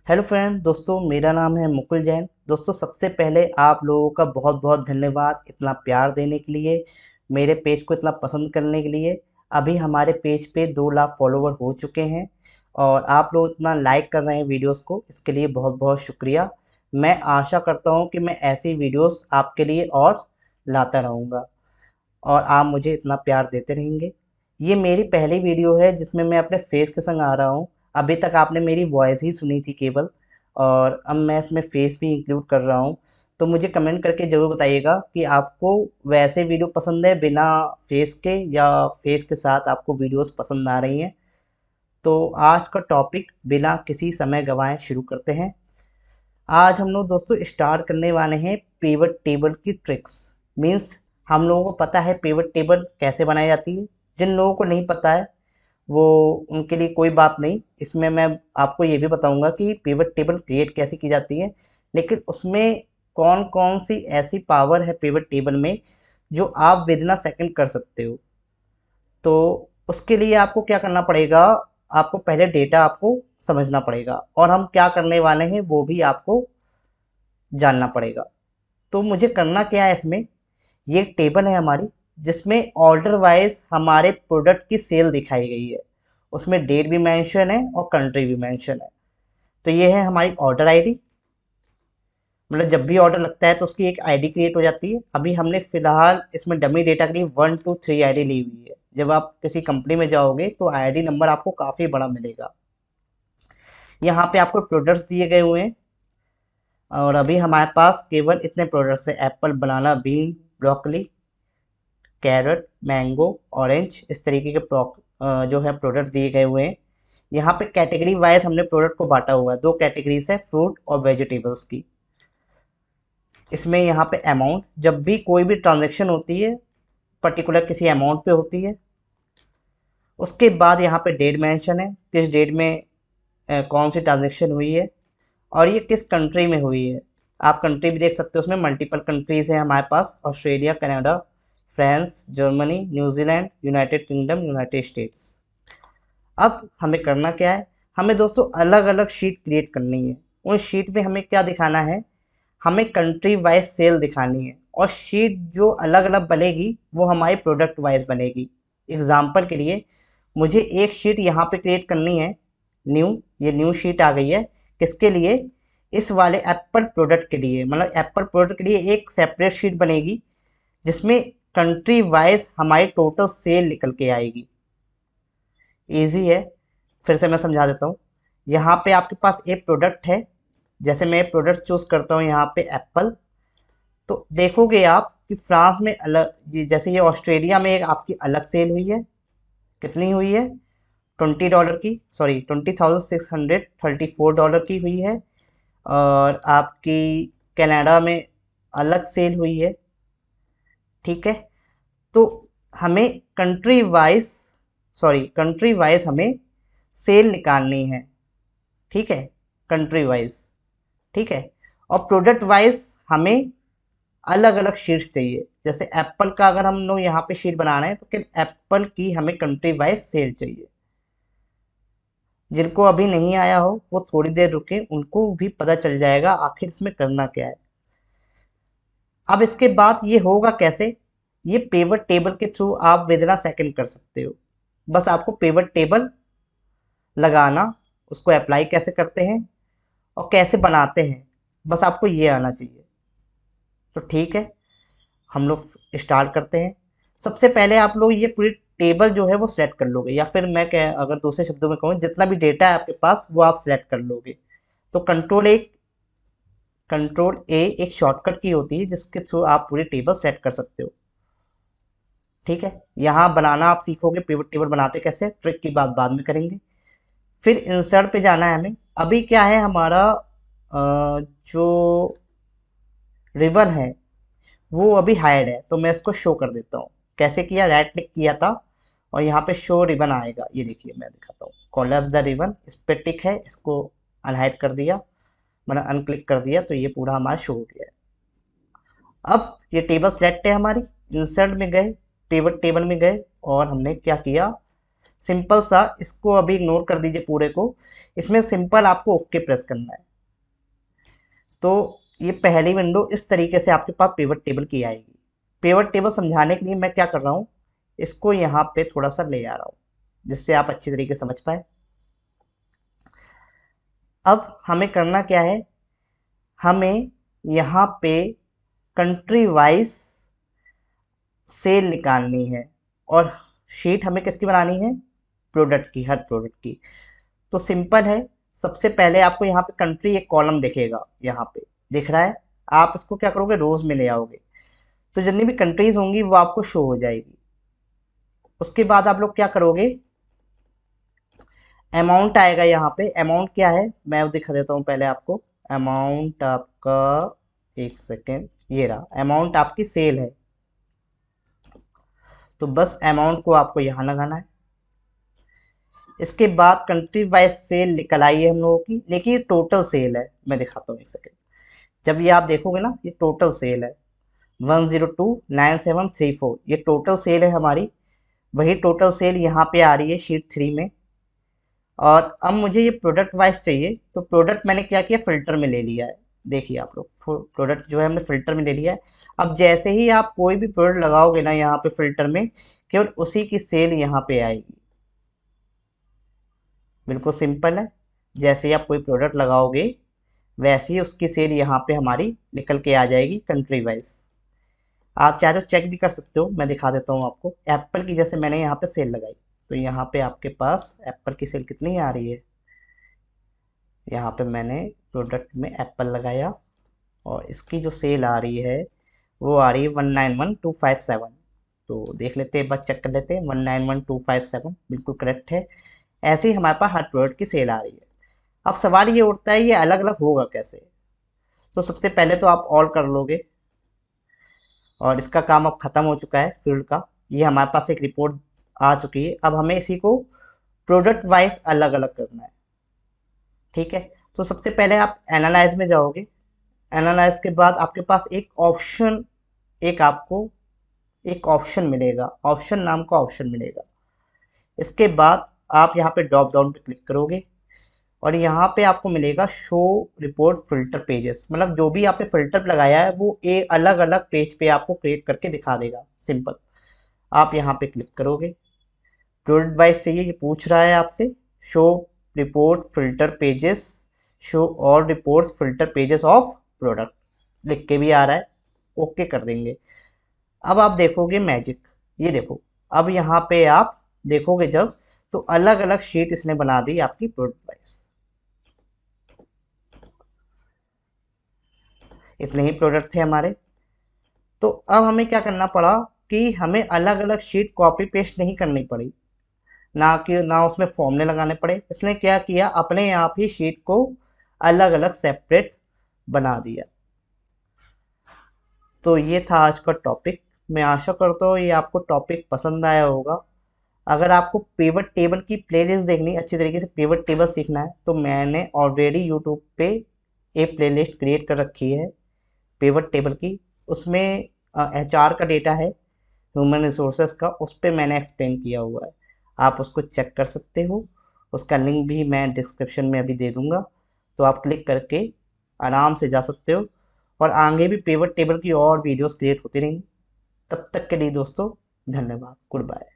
Hello friend दोस्तों, मेरा नाम है मुकुल जैन। दोस्तों, सबसे पहले आप लोगों का बहुत बहुत धन्यवाद इतना प्यार देने के लिए, मेरे पेज को इतना पसंद करने के लिए। अभी हमारे पेज पे 2 लाख फॉलोवर हो चुके हैं और आप लोग इतना लाइक कर रहे हैं वीडियोस को, इसके लिए बहुत बहुत शुक्रिया। मैं आशा करता हूँ कि मैं ऐसी वीडियोस आपके लिए और लाता रहूँगा और आप मुझे इतना प्यार देते रहेंगे। ये मेरी पहली वीडियो है जिसमें मैं अपने फेस के संग आ रहा हूँ। अभी तक आपने मेरी वॉइस ही सुनी थी केवल, और अब मैं इसमें फेस भी इंक्लूड कर रहा हूँ। तो मुझे कमेंट करके ज़रूर बताइएगा कि आपको वैसे वीडियो पसंद है बिना फेस के, या फेस के साथ आपको वीडियोस पसंद आ रही हैं। तो आज का टॉपिक बिना किसी समय गंवाए शुरू करते हैं। आज हम लोग दोस्तों स्टार्ट करने वाले हैं पिवट टेबल की ट्रिक्स। मीन्स हम लोगों को पता है पिवट टेबल कैसे बनाई जाती है। जिन लोगों को नहीं पता है वो उनके लिए कोई बात नहीं। इसमें मैं आपको ये भी बताऊंगा कि पिवट टेबल क्रिएट कैसे की जाती है, लेकिन उसमें कौन कौन सी ऐसी पावर है पिवट टेबल में जो आप विद इन अ सेकंड कर सकते हो। तो उसके लिए आपको क्या करना पड़ेगा, आपको पहले डेटा आपको समझना पड़ेगा और हम क्या करने वाले हैं वो भी आपको जानना पड़ेगा। तो मुझे करना क्या है इसमें, ये एक टेबल है हमारी जिसमें ऑर्डर वाइज हमारे प्रोडक्ट की सेल दिखाई गई है। उसमें डेट भी मेंशन है और कंट्री भी मेंशन है। तो ये है हमारी ऑर्डर आईडी। मतलब जब भी ऑर्डर लगता है तो उसकी एक आईडी क्रिएट हो जाती है। अभी हमने फिलहाल इसमें डमी डेटा के लिए 1 2 3 आईडी ली हुई है। जब आप किसी कंपनी में जाओगे तो आईडी नंबर आपको काफ़ी बड़ा मिलेगा। यहाँ पे आपको प्रोडक्ट्स दिए गए हुए हैं और अभी हमारे पास केवल इतने प्रोडक्ट्स हैं: apple, banana, bean, broccoli, carrot, mango, orange. इस तरीके के जो है प्रोडक्ट दिए गए हुए हैं। यहाँ पे कैटेगरी वाइज हमने प्रोडक्ट को बांटा हुआ है। 2 कैटेगरीज है, फ्रूट और वेजिटेबल्स की। इसमें यहाँ पे अमाउंट, जब भी कोई भी ट्रांजैक्शन होती है पर्टिकुलर किसी अमाउंट पे होती है। उसके बाद यहाँ पे डेट मेंशन है, किस डेट में कौन सी ट्रांजैक्शन हुई है और ये किस कंट्री में हुई है। आप कंट्री भी देख सकते हो, उसमें मल्टीपल कंट्रीज हैं हमारे पास: Australia, Canada, France, Germany, New Zealand, United Kingdom, United States. अब हमें करना क्या है, हमें दोस्तों अलग अलग शीट क्रिएट करनी है। उन शीट में हमें क्या दिखाना है, हमें कंट्री वाइज सेल दिखानी है और शीट जो अलग अलग बनेगी वो हमारी प्रोडक्ट वाइज बनेगी। एग्जाम्पल के लिए मुझे एक शीट यहाँ पे क्रिएट करनी है, न्यू। ये न्यू शीट आ गई है, किसके लिए, इस वाले एप्पल प्रोडक्ट के लिए। मतलब एप्पल प्रोडक्ट के लिए एक सेपरेट शीट बनेगी जिसमें कंट्री वाइज हमारी टोटल सेल निकल के आएगी। ईजी है, फिर से मैं समझा देता हूँ। यहाँ पे आपके पास एक प्रोडक्ट है, जैसे मैं प्रोडक्ट चूज करता हूँ यहाँ पे एप्पल। तो देखोगे आप कि फ्रांस में अलग, जैसे ये ऑस्ट्रेलिया में एक आपकी अलग सेल हुई है। कितनी हुई है, $20 की, सॉरी $20,634 की हुई है। और आपकी कनाडा में अलग सेल हुई है। ठीक है, तो हमें कंट्री वाइज हमें सेल निकालनी है। ठीक है, कंट्री वाइज। ठीक है, और प्रोडक्ट वाइज हमें अलग अलग शीट्स चाहिए। जैसे एप्पल का अगर हम लोग यहाँ पे शीट बना रहे हैं तो फिर एप्पल की हमें कंट्री वाइज सेल चाहिए। जिनको अभी नहीं आया हो वो थोड़ी देर रुके, उनको भी पता चल जाएगा आखिर इसमें करना क्या है। अब इसके बाद ये होगा कैसे, ये पेवट टेबल के थ्रू आप विद इन अ सेकंड कर सकते हो। बस आपको पेवट टेबल लगाना, उसको अप्लाई कैसे करते हैं और कैसे बनाते हैं, बस आपको ये आना चाहिए। तो ठीक है, हम लोग स्टार्ट करते हैं। सबसे पहले आप लोग ये पूरी टेबल जो है वो सेलेक्ट कर लोगे, या फिर मैं क्या, अगर दूसरे शब्दों में कहूँ, जितना भी डेटा है आपके पास वो आप सेलेक्ट कर लोगे। तो कंट्रोल ए एक शॉर्टकट की होती है जिसके थ्रू आप पूरी टेबल सेट कर सकते हो। ठीक है, यहाँ बनाना आप सीखोगे, पिवट टेबल बनाते कैसे, ट्रिक की बात बाद में करेंगे। फिर इंसर्ट पे जाना है हमें। अभी क्या है हमारा जो रिबन है वो अभी हाइड है, तो मैं इसको शो कर देता हूँ। कैसे किया, राइट क्लिक किया था और यहाँ पे शो रिबन आएगा। ये देखिए मैं दिखाता हूँ, कॉलर द रिबन, इस पे टिक है, इसको अनहाइड कर दिया, मैंने अनक्लिक कर दिया, तो ये पूरा हमारा शो हो गया है। अब ये टेबल सेलेक्ट है हमारी, इंसर्ट में गए, पिवट टेबल में गए और हमने क्या किया, सिंपल सा, इसको अभी इग्नोर कर दीजिए पूरे को। इसमें सिंपल आपको ओके प्रेस करना है। तो ये पहली विंडो इस तरीके से आपके पास पिवट टेबल की आएगी। पिवट टेबल समझाने के लिए मैं क्या कर रहा हूँ, इसको यहाँ पे थोड़ा सा ले आ रहा हूँ जिससे आप अच्छी तरीके से समझ पाए। अब हमें करना क्या है, हमें यहाँ पे कंट्री वाइज सेल निकालनी है और शीट हमें किसकी बनानी है, प्रोडक्ट की, हर प्रोडक्ट की। तो सिंपल है, सबसे पहले आपको यहाँ पे कंट्री एक कॉलम दिखेगा, यहाँ पे दिख रहा है, आप इसको क्या करोगे, रोज में ले आओगे, तो जितनी भी कंट्रीज होंगी वो आपको शो हो जाएगी। उसके बाद आप लोग क्या करोगे, अमाउंट आएगा यहाँ पे। अमाउंट क्या है मैं दिखा देता हूँ पहले आपको। अमाउंट आपका, एक सेकेंड, ये रहा अमाउंट, आपकी सेल है। तो बस अमाउंट को आपको यहाँ लगाना है। इसके बाद कंट्री वाइज सेल निकल आई है हम लोगों की, लेकिन ये टोटल सेल है। मैं दिखाता हूँ एक सेकेंड। जब ये आप देखोगे ना, ये टोटल सेल है 1029734, ये टोटल सेल है हमारी। वही टोटल सेल यहाँ पे आ रही है शीट 3 में। और अब मुझे ये प्रोडक्ट वाइज चाहिए, तो प्रोडक्ट मैंने क्या किया, फिल्टर में ले लिया है। देखिए आप लोग, प्रोडक्ट जो है हमने फिल्टर में ले लिया है। अब जैसे ही आप कोई भी प्रोडक्ट लगाओगे ना यहाँ पे फिल्टर में, केवल उसी की सेल यहाँ पे आएगी। बिल्कुल सिंपल है, जैसे ही आप कोई प्रोडक्ट लगाओगे वैसे ही उसकी सेल यहाँ पे हमारी निकल के आ जाएगी कंट्री वाइज। आप चाहे तो चेक भी कर सकते हो, मैं दिखा देता हूँ आपको। एप्पल की जैसे मैंने यहाँ पे सेल लगाई, तो यहाँ पे आपके पास एप्पल की सेल कितनी आ रही है, यहाँ पे मैंने प्रोडक्ट में एप्पल लगाया और इसकी जो सेल आ रही है वो आ रही है 191257। तो देख लेते हैं, एक बार चेक कर लेते हैं, 191257 बिल्कुल करेक्ट है। ऐसे ही हमारे पास हर प्रोडक्ट की सेल आ रही है। अब सवाल ये उठता है, ये अलग अलग होगा कैसे। तो सबसे पहले तो आप ऑल कर लोगे और इसका काम अब ख़त्म हो चुका है फील्ड का। ये हमारे पास एक रिपोर्ट आ चुकी है। अब हमें इसी को प्रोडक्ट वाइज अलग अलग करना है, ठीक है। तो सबसे पहले आप एनालाइज में जाओगे। एनालाइज के बाद आपके पास एक ऑप्शन, एक आपको एक ऑप्शन मिलेगा, ऑप्शन नाम का ऑप्शन मिलेगा। इसके बाद आप यहाँ पे ड्रॉप डाउन पे क्लिक करोगे और यहाँ पे आपको मिलेगा शो रिपोर्ट फिल्टर पेजेस, मतलब जो भी आपने फिल्टर लगाया है वो एक अलग अलग पेज पे आपको क्रिएट करके दिखा देगा। सिंपल, आप यहाँ पे क्लिक करोगे, प्रोडक्ट वाइज चाहिए, ये पूछ रहा है आपसे, show report filter pages, show all reports filter pages of product लिख के भी आ रहा है, ओके कर देंगे। अब आप देखोगे मैजिक, ये देखो, अब यहाँ पे आप देखोगे जब, तो अलग अलग शीट इसने बना दी आपकी प्रोडक्ट वाइज। इतने ही प्रोडक्ट थे हमारे। तो अब हमें क्या करना पड़ा कि हमें अलग अलग शीट कॉपी पेस्ट नहीं करनी पड़ी, ना कि ना उसमें फॉर्मूले लगाने पड़े। इसने क्या किया, अपने आप ही शीट को अलग अलग सेपरेट बना दिया। तो ये था आज का टॉपिक। मैं आशा करता हूँ ये आपको टॉपिक पसंद आया होगा। अगर आपको पिवट टेबल की प्लेलिस्ट देखनी, अच्छी तरीके से पिवट टेबल सीखना है, तो मैंने ऑलरेडी यूट्यूब पे एक प्लेलिस्ट क्रिएट कर रखी है पिवट टेबल की। उसमें HR का डेटा है, ह्यूमन रिसोर्सेज का, उस पर मैंने एक्सप्लेन किया हुआ है, आप उसको चेक कर सकते हो। उसका लिंक भी मैं डिस्क्रिप्शन में अभी दे दूंगा, तो आप क्लिक करके आराम से जा सकते हो। और आगे भी पिवट टेबल की और वीडियोस क्रिएट होती रहेंगी। तब तक के लिए दोस्तों, धन्यवाद, गुड बाय।